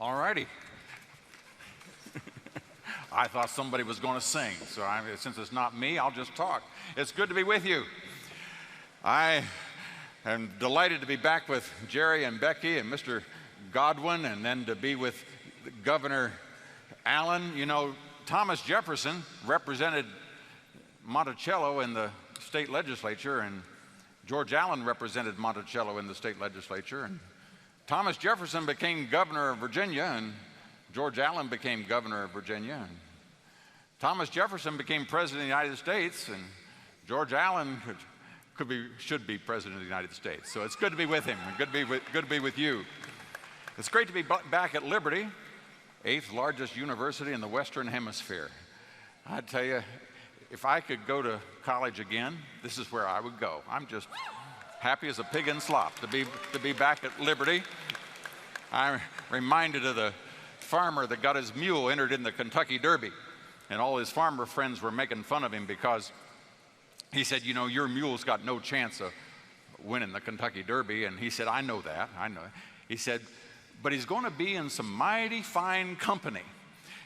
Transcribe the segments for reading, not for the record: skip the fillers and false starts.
All righty. I thought somebody was going to sing, so since it's not me, I'll just talk. It's good to be with you. I am delighted to be back with Jerry and Becky and Mr. Godwin, and then to be with Governor Allen. You know, Thomas Jefferson represented Monticello in the state legislature, and George Allen represented Monticello in the state legislature. And Thomas Jefferson became governor of Virginia, and George Allen became governor of Virginia. And Thomas Jefferson became president of the United States, and George Allen should be president of the United States. So it's good to be with him, and good to be with you. It's great to be back at Liberty, 8th largest university in the Western Hemisphere. I tell you, if I could go to college again, this is where I would go. I'm just happy as a pig in slop to be back at Liberty. I'm reminded of the farmer that got his mule entered in the Kentucky Derby, and all his farmer friends were making fun of him because he said, you know, your mule's got no chance of winning the Kentucky Derby. And he said, I know that, I know. He said, but he's going to be in some mighty fine company.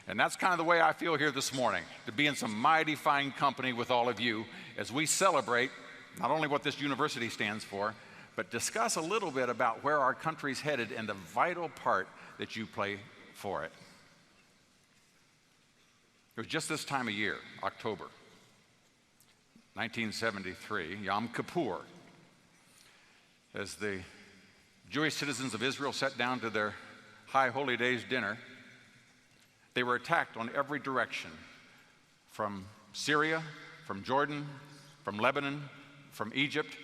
And that's kind of the way I feel here this morning, to be in some mighty fine company with all of you as we celebrate not only what this university stands for, but discuss a little bit about where our country's headed and the vital part that you play for it. It was just this time of year, October 1973, Yom Kippur, as the Jewish citizens of Israel sat down to their High Holy Days dinner. They were attacked on every direction, from Syria, from Jordan, from Lebanon, from Egypt,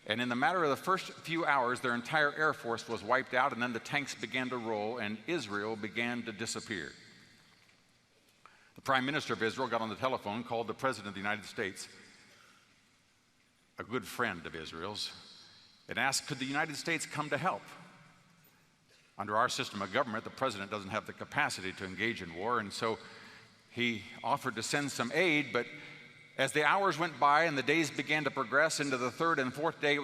and in the matter of the first few hours, their entire air force was wiped out, and then the tanks began to roll, and Israel began to disappear. The Prime Minister of Israel got on the telephone, called the President of the United States, a good friend of Israel's, and asked, could the United States come to help? Under our system of government, the President doesn't have the capacity to engage in war, and so he offered to send some aid, but as the hours went by and the days began to progress into the third and fourth day, it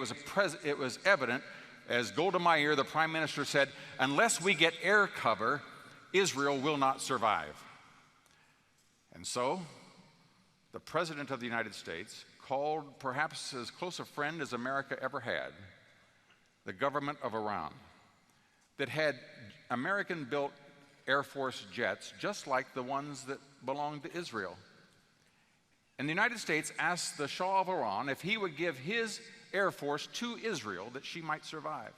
was evident, as Golda Meir, the Prime Minister, said, unless we get air cover, Israel will not survive. And so the President of the United States called perhaps as close a friend as America ever had, the government of Iran, that had American-built Air Force jets just like the ones that belonged to Israel. And the United States asked the Shah of Iran if he would give his Air Force to Israel that she might survive.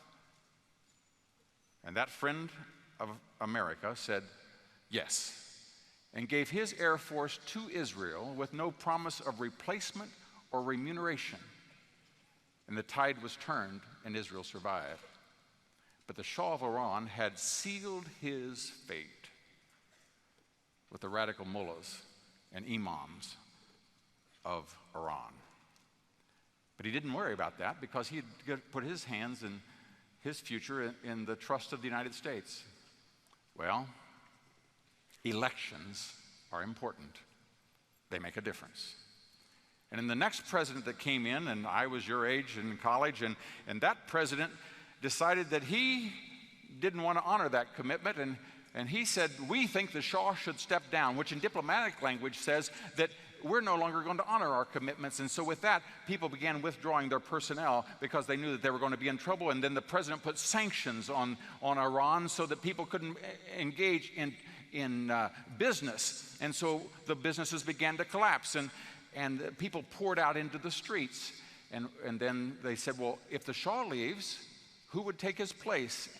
And that friend of America said yes, and gave his Air Force to Israel with no promise of replacement or remuneration. And the tide was turned, and Israel survived. But the Shah of Iran had sealed his fate with the radical mullahs and imams of Iran. But he didn't worry about that because he had put his hands and his future in the trust of the United States. Well, elections are important. They make a difference. And in the next president that came in, and I was your age in college, and that president decided that he didn't want to honor that commitment, and he said, we think the Shah should step down, which in diplomatic language says that we're no longer going to honor our commitments. And so with that, people began withdrawing their personnel because they knew that they were going to be in trouble. And then the president put sanctions on Iran so that people couldn't engage in business. And so the businesses began to collapse, and people poured out into the streets. And then they said, well, if the Shah leaves, who would take his place?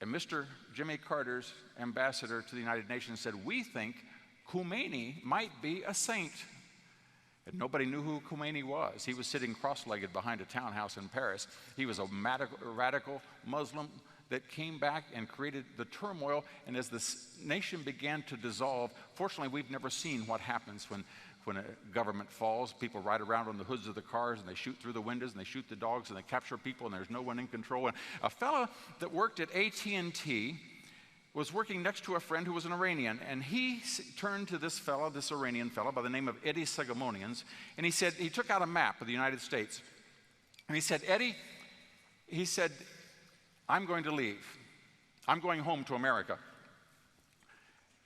And Mr. Jimmy Carter's ambassador to the United Nations said, we think Khomeini might be a saint. And nobody knew who Khomeini was. He was sitting cross-legged behind a townhouse in Paris. He was a radical Muslim that came back and created the turmoil. And as the nation began to dissolve, fortunately, we've never seen what happens when a government falls. People ride around on the hoods of the cars, and they shoot through the windows, and they shoot the dogs, and they capture people, and there's no one in control. And a fellow that worked at AT&T was working next to a friend who was an Iranian, and he turned to this Iranian fellow by the name of Eddie Segamonians, and he said, he took out a map of the United States, and he said, Eddie, he said, I'm going to leave. I'm going home to America.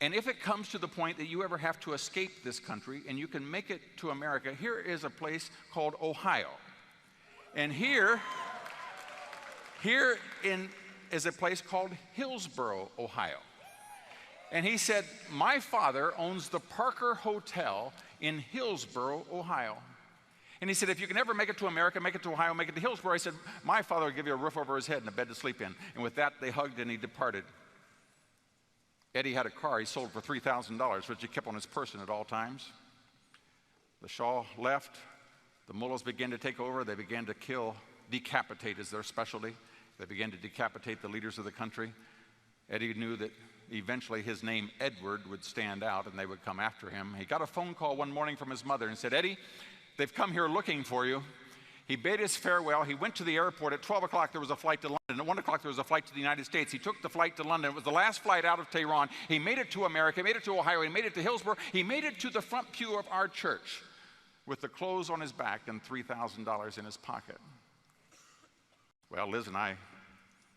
And if it comes to the point that you ever have to escape this country and you can make it to America, here is a place called Ohio. And here is a place called Hillsboro, Ohio. And he said, my father owns the Parker Hotel in Hillsboro, Ohio. And he said, if you can ever make it to America, make it to Ohio, make it to Hillsboro, he said, my father will give you a roof over his head and a bed to sleep in. And with that, they hugged and he departed. Eddie had a car he sold for $3,000, which he kept on his person at all times. The Shah left. The mullahs began to take over. They began to kill, decapitate is their specialty. They began to decapitate the leaders of the country. Eddie knew that eventually his name, Edward, would stand out and they would come after him. He got a phone call one morning from his mother and said, Eddie, they've come here looking for you. He bade his farewell. He went to the airport. At 12 o'clock, there was a flight to London. At 1 o'clock, there was a flight to the United States. He took the flight to London. It was the last flight out of Tehran. He made it to America. He made it to Ohio. He made it to Hillsboro. He made it to the front pew of our church with the clothes on his back and $3,000 in his pocket. Well, Liz and I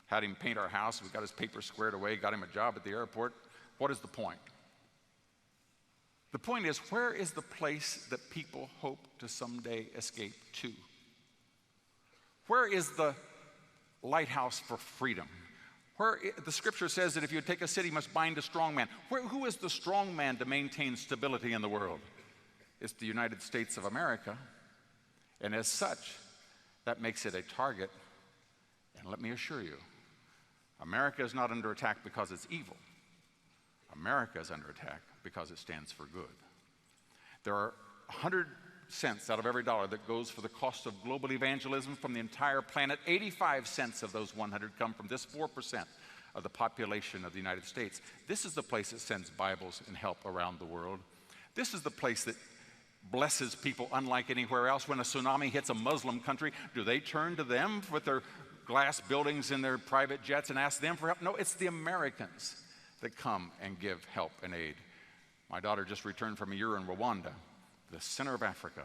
had him paint our house. We got his papers squared away, got him a job at the airport. What is the point? The point is, where is the place that people hope to someday escape to? Where is the lighthouse for freedom? The scripture says that if you take a city, you must bind a strong man. Who is the strong man to maintain stability in the world? It's the United States of America. And as such, that makes it a target. And let me assure you, America is not under attack because it's evil. America is under attack because it stands for good. There are 100 cents out of every dollar that goes for the cost of global evangelism from the entire planet. 85 cents of those 100 come from this 4% of the population of the United States. This is the place that sends Bibles and help around the world. This is the place that blesses people unlike anywhere else. When a tsunami hits a Muslim country, do they turn to them with their glass buildings and their private jets and ask them for help? No, it's the Americans that come and give help and aid. My daughter just returned from a year in Rwanda, the center of Africa,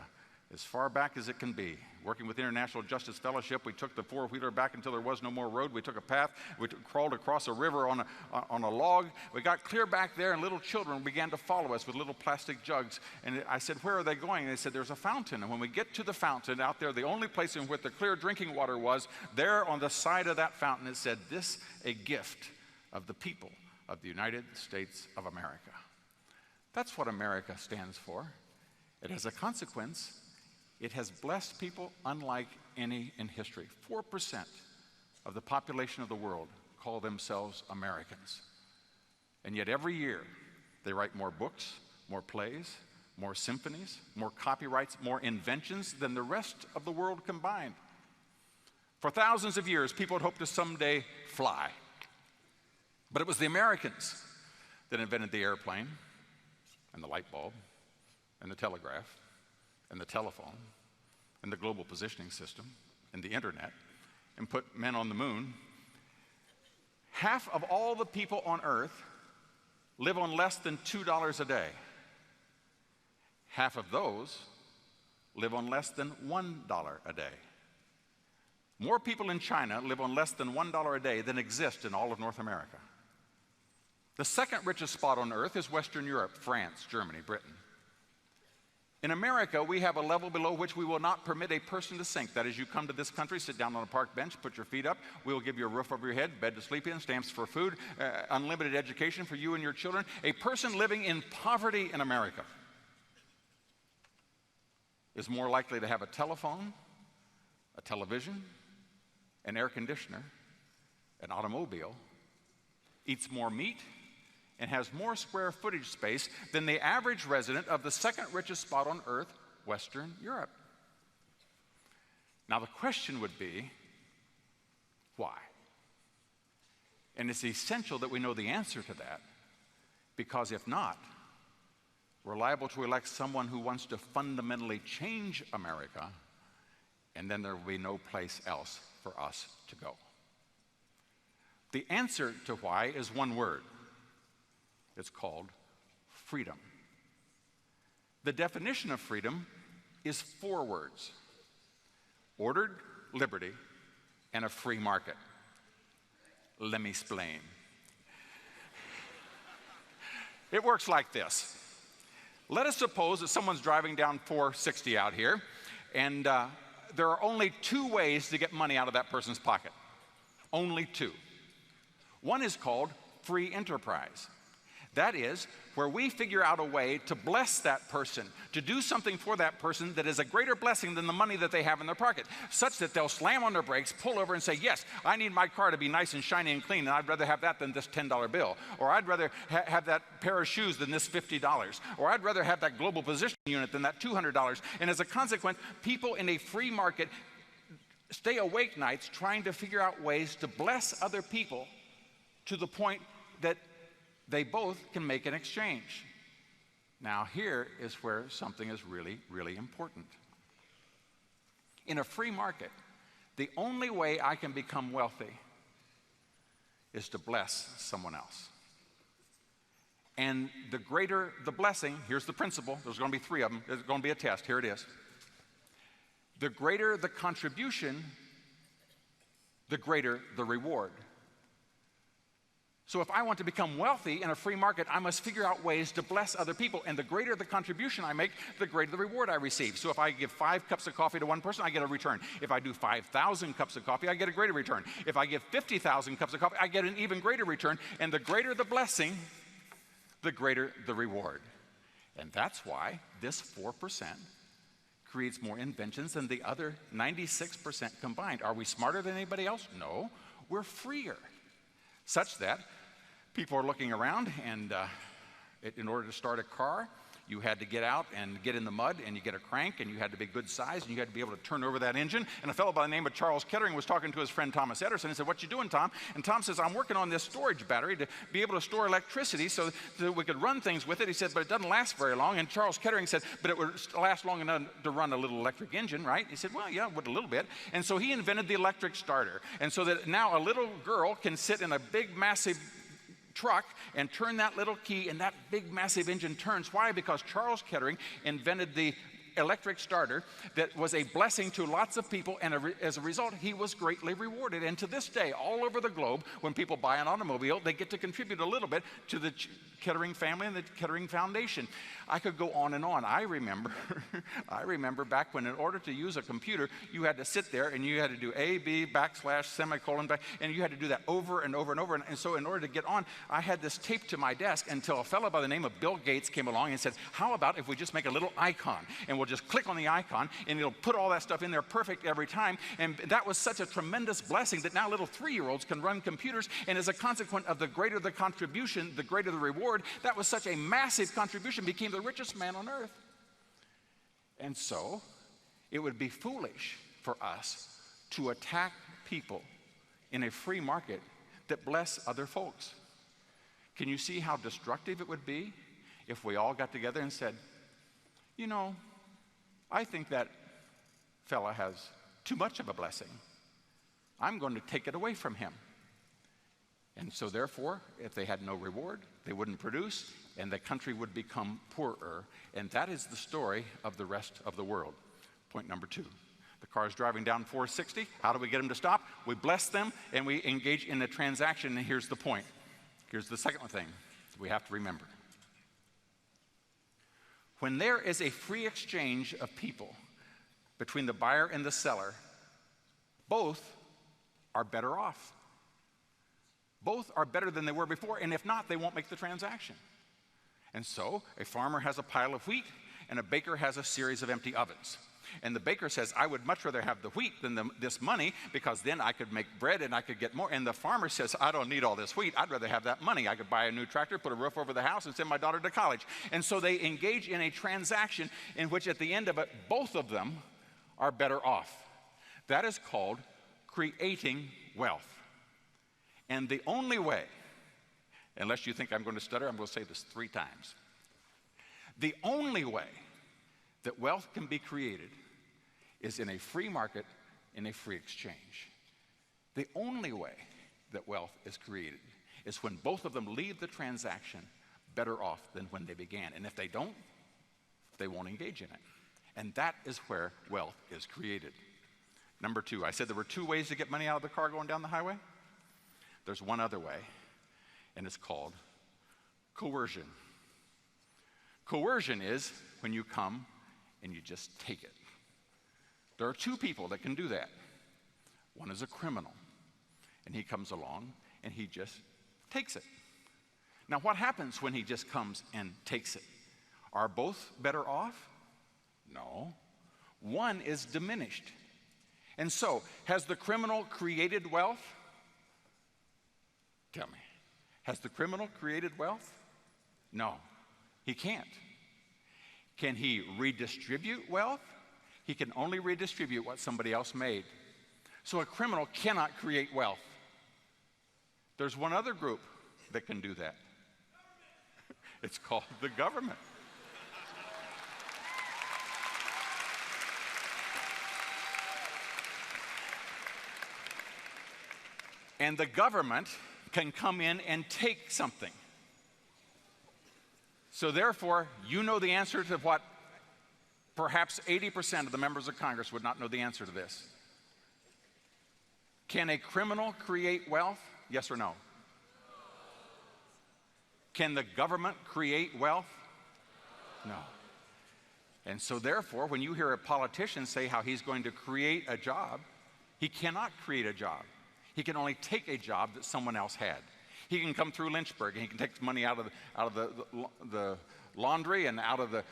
as far back as it can be. Working with International Justice Fellowship, we took the four-wheeler back until there was no more road. We took a path. We crawled across a river on a log. We got clear back there, and little children began to follow us with little plastic jugs. And I said, where are they going? And they said, there's a fountain. And when we get to the fountain out there, the only place in which the clear drinking water was, there on the side of that fountain, it said, this a gift of the people of the United States of America. That's what America stands for. It has a consequence. It has blessed people unlike any in history. 4% of the population of the world call themselves Americans. And yet every year they write more books, more plays, more symphonies, more copyrights, more inventions than the rest of the world combined. For thousands of years, people had hoped to someday fly. But it was the Americans that invented the airplane and the light bulb and the telegraph and the telephone and the global positioning system and the internet and put men on the moon. Half of all the people on earth live on less than $2 a day. Half of those live on less than $1 a day. More people in China live on less than $1 a day than exist in all of North America. The second richest spot on earth is Western Europe, France, Germany, Britain. In America, we have a level below which we will not permit a person to sink. That is, you come to this country, sit down on a park bench, put your feet up. We will give you a roof over your head, bed to sleep in, stamps for food, unlimited education for you and your children. A person living in poverty in America is more likely to have a telephone, a television, an air conditioner, an automobile, eats more meat, and has more square footage space than the average resident of the second richest spot on earth, Western Europe. Now the question would be, why? And it's essential that we know the answer to that, because if not, we're liable to elect someone who wants to fundamentally change America, and then there will be no place else for us to go. The answer to why is one word. It's called freedom. The definition of freedom is 4 words: ordered liberty and a free market. Let me explain. It works like this. Let us suppose that someone's driving down 460 out here, and there are only two ways to get money out of that person's pocket. Only two. One is called free enterprise. That is where we figure out a way to bless that person, to do something for that person that is a greater blessing than the money that they have in their pocket, such that they'll slam on their brakes, pull over and say, yes, I need my car to be nice and shiny and clean, and I'd rather have that than this $10 bill. Or I'd rather have that pair of shoes than this $50. Or I'd rather have that global positioning unit than that $200. And as a consequence, people in a free market stay awake nights trying to figure out ways to bless other people to the point that they both can make an exchange. Now, here is where something is really, really important. In a free market, the only way I can become wealthy is to bless someone else. And the greater the blessing, here's the principle, there's going to be three of them, there's going to be a test, here it is. The greater the contribution, the greater the reward. So if I want to become wealthy in a free market, I must figure out ways to bless other people. And the greater the contribution I make, the greater the reward I receive. So if I give 5 cups of coffee to one person, I get a return. If I do 5,000 cups of coffee, I get a greater return. If I give 50,000 cups of coffee, I get an even greater return. And the greater the blessing, the greater the reward. And that's why this 4% creates more inventions than the other 96% combined. Are we smarter than anybody else? No, we're freer. Such that people are looking around, and in order to start a car, you had to get out and get in the mud, and you get a crank, and you had to be good size, and you had to be able to turn over that engine. And a fellow by the name of Charles Kettering was talking to his friend Thomas Edison. He said, what you doing, Tom? And Tom says, I'm working on this storage battery to be able to store electricity so that we could run things with it. He said, but it doesn't last very long. And Charles Kettering said, but it would last long enough to run a little electric engine, right? He said, well, yeah, it would a little bit. And so he invented the electric starter. And so that now a little girl can sit in a big, massive truck and turn that little key, and that big massive engine turns. Why? Because Charles Kettering invented the electric starter that was a blessing to lots of people, and as a result, he was greatly rewarded. And to this day, all over the globe, when people buy an automobile, they get to contribute a little bit to the Kettering family and the Kettering Foundation. I could go on and on. I remember back when in order to use a computer, you had to sit there and you had to do A, B, backslash, semicolon, back, and you had to do that over and over and over. And so in order to get on, I had this taped to my desk until a fellow by the name of Bill Gates came along and said, how about if we just make a little icon, and we'll just click on the icon and it'll put all that stuff in there perfect every time. And that was such a tremendous blessing that now little 3-year-olds can run computers, and as a consequence of the greater the contribution, the greater the reward. That was such a massive contribution, became the richest man on earth. And so it would be foolish for us to attack people in a free market that bless other folks. Can you see how destructive it would be if we all got together and said, you know, I think that fella has too much of a blessing. I'm going to take it away from him. And so therefore, if they had no reward, they wouldn't produce, and the country would become poorer. And that is the story of the rest of the world. Point number 2. The car is driving down 460. How do we get them to stop? We bless them, and we engage in a transaction. And here's the point. Here's the second thing we have to remember. When there is a free exchange of people between the buyer and the seller, both are better off. Both are better than they were before, and if not, they won't make the transaction. And so a farmer has a pile of wheat, and a baker has a series of empty ovens. And the baker says, I would much rather have the wheat than this money, because then I could make bread and I could get more. And the farmer says, I don't need all this wheat. I'd rather have that money. I could buy a new tractor, put a roof over the house, and send my daughter to college. And so they engage in a transaction in which at the end of it, both of them are better off. That is called creating wealth. And the only way, unless you think I'm going to stutter, I'm going to say this 3 times. The only way that wealth can be created is in a free market, in a free exchange. The only way that wealth is created is when both of them leave the transaction better off than when they began. And if they don't, they won't engage in it. And that is where wealth is created. Number 2, I said there were 2 ways to get money out of the car going down the highway. There's one other way, and it's called coercion. Coercion is when you come and you just take it. There are two people that can do that. One is a criminal, and he comes along and he just takes it. Now, what happens when he just comes and takes it? Are both better off? No. One is diminished. And so, has the criminal created wealth? Tell me. Has the criminal created wealth? No, he can't. Can he redistribute wealth? He can only redistribute what somebody else made. So a criminal cannot create wealth. There's one other group that can do that. It's called the government. And the government can come in and take something. So therefore, you know the answer to what perhaps 80% of the members of Congress would not know the answer to this. Can a criminal create wealth? Yes or no? Can the government create wealth? No. And so therefore, when you hear a politician say how he's going to create a job, he cannot create a job. He can only take a job that someone else had. He can come through Lynchburg and he can take money out of the laundry and out of the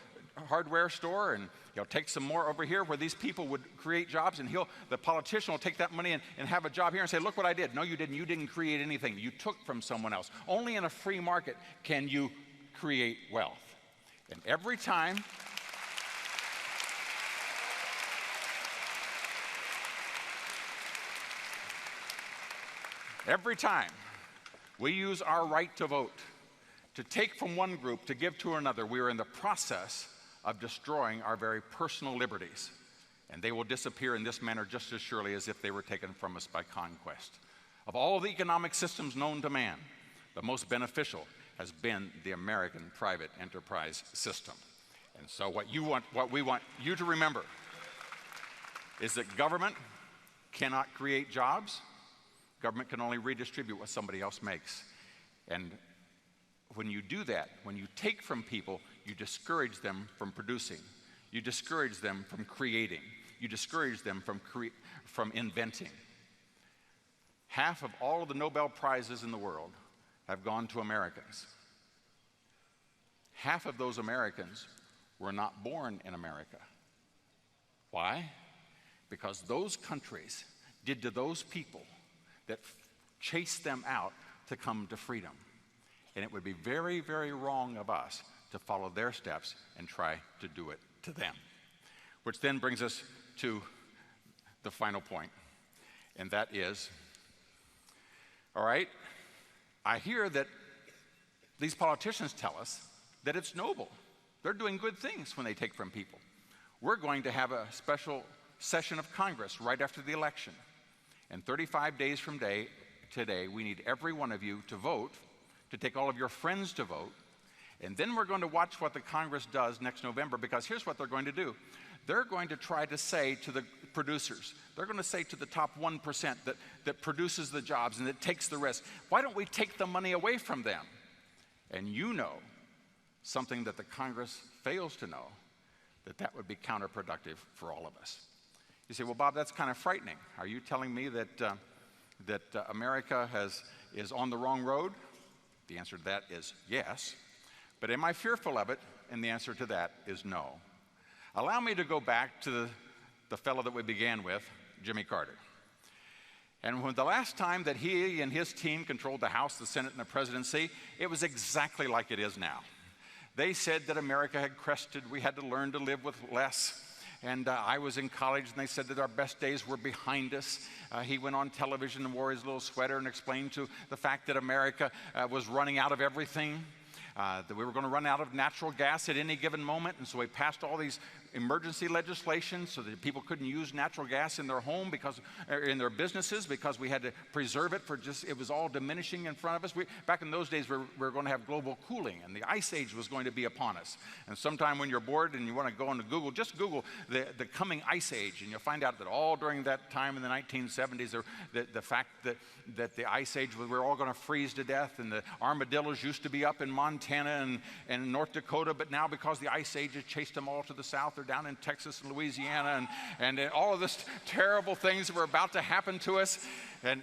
hardware store, and he'll take some more over here where these people would create jobs, and the politician will take that money and have a job here and say, look what I did. No, you didn't. You didn't create anything. You took from someone else. Only in a free market can you create wealth. And every time we use our right to vote to take from one group to give to another, we are in the process of destroying our very personal liberties. And they will disappear in this manner just as surely as if they were taken from us by conquest. Of all the economic systems known to man, the most beneficial has been the American private enterprise system. And so what we want you to remember is that government cannot create jobs. Government can only redistribute what somebody else makes. And when you do that, when you take from people, you discourage them from producing. You discourage them from creating. You discourage them from inventing. Half of all of the Nobel Prizes in the world have gone to Americans. Half of those Americans were not born in America. Why? Because those countries did to those people that chased them out to come to freedom. And it would be very, very wrong of us to follow their steps and try to do it to them. Which then brings us to the final point, and that is, all right, I hear that these politicians tell us that it's noble. They're doing good things when they take from people. We're going to have a special session of Congress right after the election. And 35 days from today, we need every one of you to vote, to take all of your friends to vote, and then we're going to watch what the Congress does next November, because here's what they're going to do. They're going to try to say to the producers, they're going to say to the top 1% that produces the jobs and that takes the risk, why don't we take the money away from them? And you know something that the Congress fails to know, that would be counterproductive for all of us. You say, well, Bob, that's kind of frightening. Are you telling me that America is on the wrong road? The answer to that is yes. But am I fearful of it? And the answer to that is no. Allow me to go back to the fellow that we began with, Jimmy Carter. And when the last time that he and his team controlled the House, the Senate, and the presidency, it was exactly like it is now. They said that America had crested, we had to learn to live with less. And I was in college, and they said that our best days were behind us. He went on television and wore his little sweater and explained to the fact that America was running out of everything, that we were going to run out of natural gas at any given moment. And so he passed all these emergency legislation so that people couldn't use natural gas in their home in their businesses, because we had to preserve it it was all diminishing in front of us. Back in those days, we were going to have global cooling, and the ice age was going to be upon us. And sometime when you're bored and you want to go into Google, just Google the coming ice age, and you'll find out that all during that time in the 1970s, the fact that the ice age, we were all going to freeze to death, and the armadillos used to be up in Montana and North Dakota, but now because the ice age has chased them all to the south, they're down in Texas and Louisiana, and all of this terrible things that were about to happen to us. And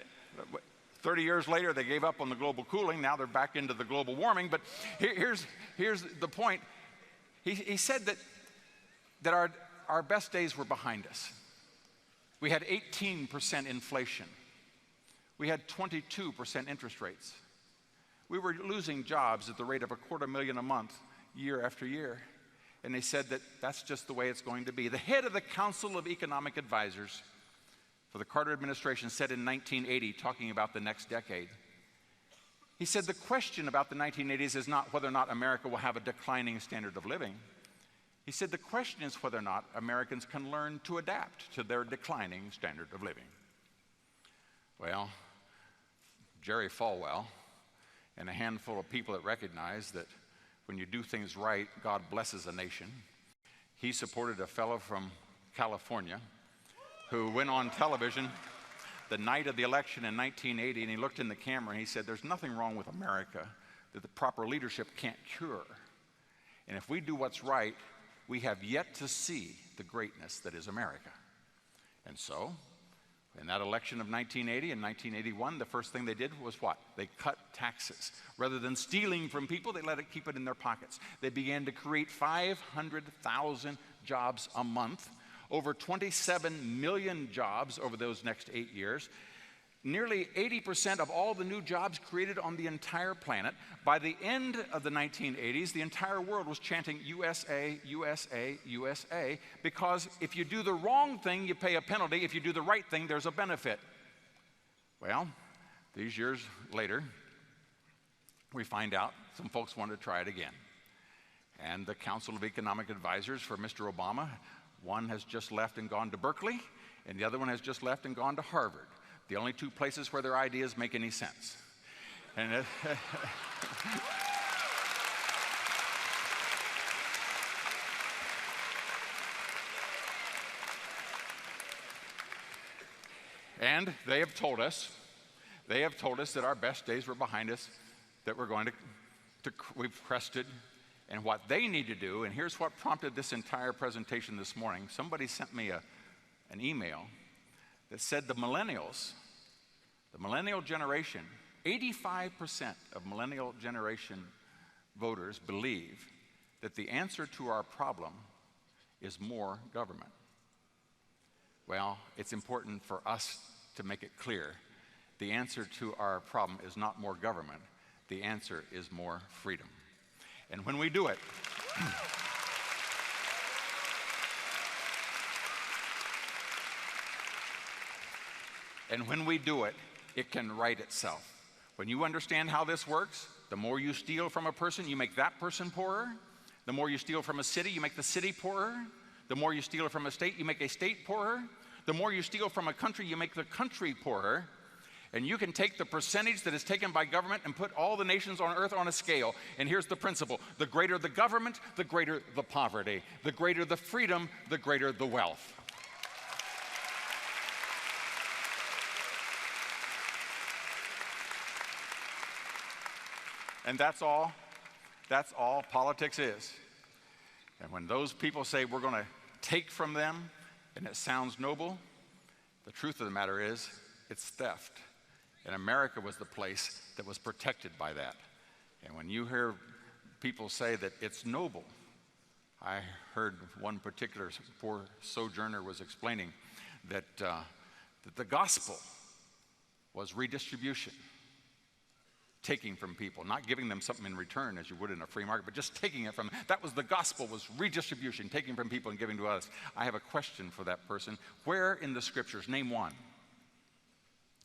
30 years later, they gave up on the global cooling. Now they're back into the global warming. But here's the point. He said that our best days were behind us. We had 18% inflation. We had 22% interest rates. We were losing jobs at the rate of 250,000 a month, year after year. And they said that that's just the way it's going to be. The head of the Council of Economic Advisors for the Carter administration said in 1980, talking about the next decade, he said the question about the 1980s is not whether or not America will have a declining standard of living. He said the question is whether or not Americans can learn to adapt to their declining standard of living. Well, Jerry Falwell and a handful of people that recognize that when you do things right, God blesses a nation. He supported a fellow from California who went on television the night of the election in 1980, and he looked in the camera and he said, there's nothing wrong with America that the proper leadership can't cure. And if we do what's right, we have yet to see the greatness that is America. And so, in that election of 1980 and 1981, the first thing they did was what? They cut taxes. Rather than stealing from people, they let it keep it in their pockets. They began to create 500,000 jobs a month, over 27 million jobs over those next 8 years. Nearly 80% of all the new jobs created on the entire planet. By the end of the 1980s, the entire world was chanting USA, USA, USA, because if you do the wrong thing, you pay a penalty. If you do the right thing, there's a benefit. Well, these years later, we find out some folks want to try it again. And the Council of Economic Advisors for Mr. Obama, one has just left and gone to Berkeley, and the other one has just left and gone to Harvard. The only two places where their ideas make any sense. And and they have told us that our best days were behind us, that we're going we've crested, and what they need to do, and here's what prompted this entire presentation this morning. Somebody sent me an email that said the millennial generation, 85% of millennial generation voters believe that the answer to our problem is more government. Well, it's important for us to make it clear. The answer to our problem is not more government. The answer is more freedom. And when we do it, it can right itself. When you understand how this works, the more you steal from a person, you make that person poorer. The more you steal from a city, you make the city poorer. The more you steal from a state, you make a state poorer. The more you steal from a country, you make the country poorer. And you can take the percentage that is taken by government and put all the nations on earth on a scale. And here's the principle. The greater the government, the greater the poverty. The greater the freedom, the greater the wealth. And that's all politics is. And when those people say we're going to take from them, and it sounds noble, the truth of the matter is it's theft. And America was the place that was protected by that. And when you hear people say that it's noble, I heard one particular poor sojourner was explaining that the gospel was redistribution. Taking from people, not giving them something in return as you would in a free market, but just taking it from them. That was the gospel, was redistribution, taking from people and giving to others. I have a question for that person. Where in the scriptures, name one,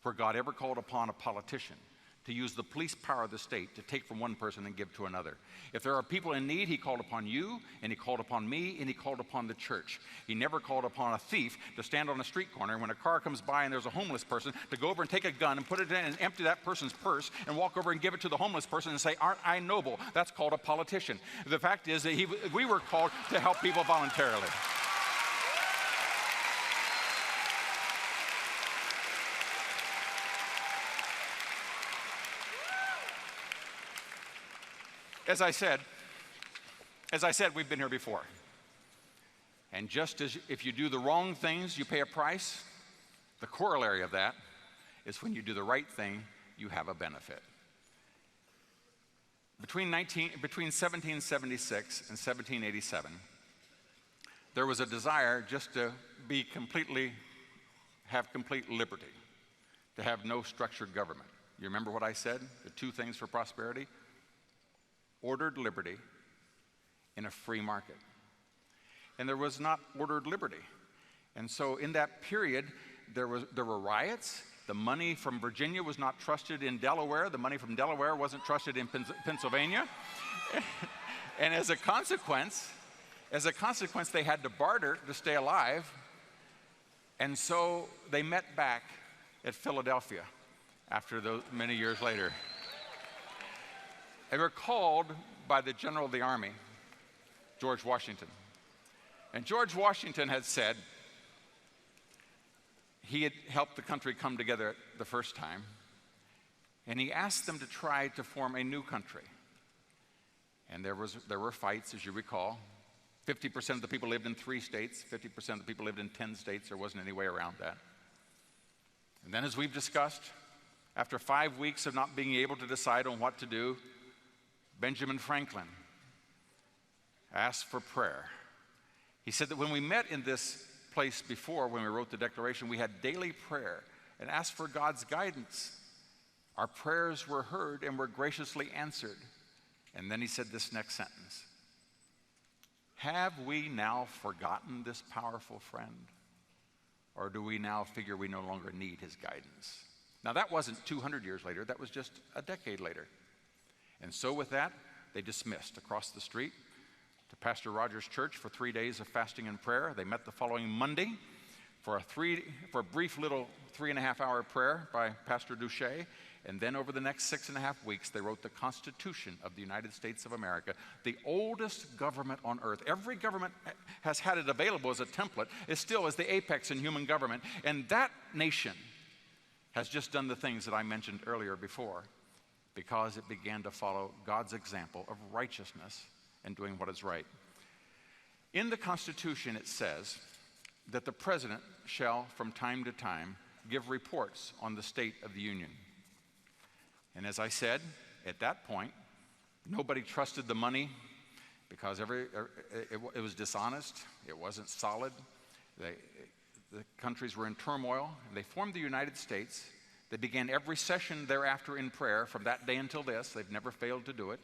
where God ever called upon a politician to use the police power of the state to take from one person and give to another. If there are people in need, he called upon you, and he called upon me, and he called upon the church. He never called upon a thief to stand on a street corner when a car comes by and there's a homeless person to go over and take a gun and put it in and empty that person's purse and walk over and give it to the homeless person and say, "Aren't I noble?" That's called a politician. The fact is that we were called to help people voluntarily. As I said, we've been here before. And just as if you do the wrong things, you pay a price, the corollary of that is when you do the right thing, you have a benefit. Between 1776 and 1787, there was a desire just to have complete liberty, to have no structured government. You remember what I said? The two things for prosperity? Ordered liberty in a free market. And there was not ordered liberty. And so in that period, there were riots. The money from Virginia was not trusted in Delaware. The money from Delaware wasn't trusted in Pennsylvania. And as a consequence, they had to barter to stay alive. And so they met back at Philadelphia after those many years later. They were called by the general of the army, George Washington. And George Washington had said he had helped the country come together the first time, and he asked them to try to form a new country. And there were fights, as you recall. 50% of the people lived in 3 states, 50% of the people lived in 10 states. There wasn't any way around that. And then, as we've discussed, after 5 weeks of not being able to decide on what to do, Benjamin Franklin asked for prayer. He said that when we met in this place before, when we wrote the Declaration, we had daily prayer and asked for God's guidance. Our prayers were heard and were graciously answered. And then he said this next sentence: "Have we now forgotten this powerful friend? Or do we now figure we no longer need his guidance?" Now, that wasn't 200 years later. That was just a decade later. And so with that, they dismissed across the street to Pastor Rogers' church for 3 days of fasting and prayer. They met the following Monday for a brief little 3.5-hour prayer by Pastor Duché. And then over the next 6.5 weeks, they wrote the Constitution of the United States of America, the oldest government on earth. Every government has had it available as a template. It still is the apex in human government. And that nation has just done the things that I mentioned earlier before, because it began to follow God's example of righteousness and doing what is right. In the Constitution, it says that the president shall, from time to time, give reports on the state of the Union. And as I said, at that point, nobody trusted the money because it was dishonest, it wasn't solid. The countries were in turmoil, and they formed the United States. They began every session thereafter in prayer from that day until this. They've never failed to do it.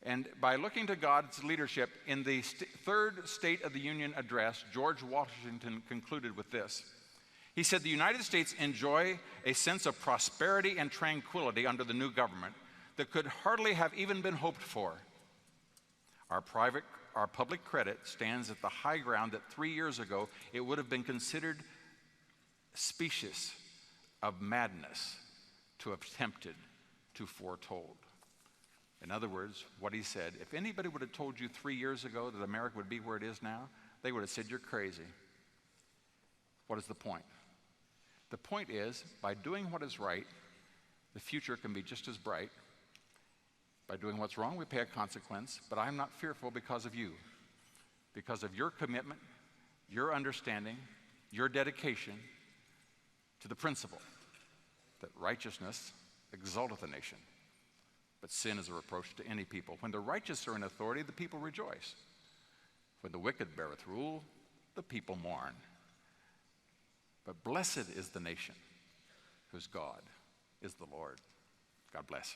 And by looking to God's leadership in the third State of the Union address, George Washington concluded with this. He said, "The United States enjoy a sense of prosperity and tranquility under the new government that could hardly have even been hoped for. Our public credit stands at the high ground that 3 years ago it would have been considered specious of madness to have attempted to foretold." In other words, what he said, if anybody would have told you 3 years ago that America would be where it is now, they would have said, "You're crazy." What is the point? The point is, by doing what is right, the future can be just as bright. By doing what's wrong, we pay a consequence, but I'm not fearful because of you, because of your commitment, your understanding, your dedication to the principle that righteousness exalteth a nation, but sin is a reproach to any people. When the righteous are in authority, the people rejoice. When the wicked beareth rule, the people mourn. But blessed is the nation whose God is the Lord. God bless.